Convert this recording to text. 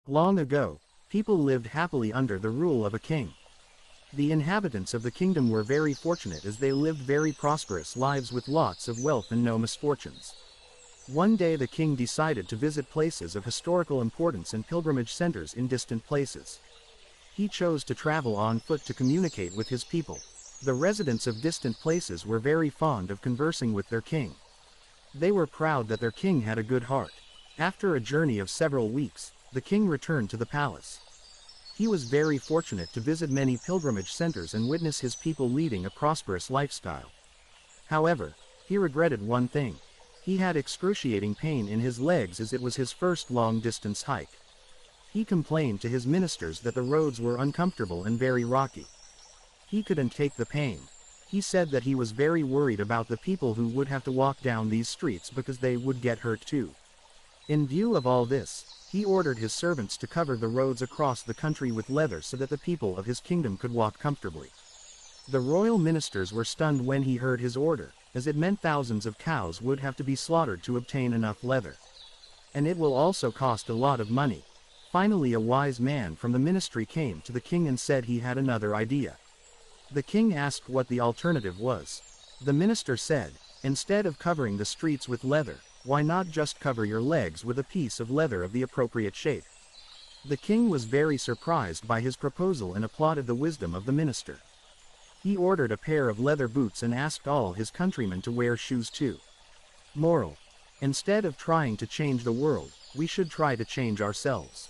Long ago, people lived happily under the rule of a king. The inhabitants of the kingdom were very fortunate as they lived very prosperous lives with lots of wealth and no misfortunes. One day the king decided to visit places of historical importance and pilgrimage centers in distant places. He chose to travel on foot to communicate with his people. The residents of distant places were very fond of conversing with their king. They were proud that their king had a good heart. After a journey of several weeks, the king returned to the palace. He was very fortunate to visit many pilgrimage centers and witness his people leading a prosperous lifestyle. However, he regretted one thing. He had excruciating pain in his legs as it was his first long-distance hike. He complained to his ministers that the roads were uncomfortable and very rocky. He couldn't take the pain. He said that he was very worried about the people who would have to walk down these streets because they would get hurt too. In view of all this, he ordered his servants to cover the roads across the country with leather so that the people of his kingdom could walk comfortably. The royal ministers were stunned when he heard his order, as it meant thousands of cows would have to be slaughtered to obtain enough leather. And it will also cost a lot of money. Finally, a wise man from the ministry came to the king and said he had another idea. The king asked what the alternative was. The minister said, "Instead of covering the streets with leather, why not just cover your legs with a piece of leather of the appropriate shape?" The king was very surprised by his proposal and applauded the wisdom of the minister. He ordered a pair of leather boots and asked all his countrymen to wear shoes too. Moral: instead of trying to change the world, we should try to change ourselves.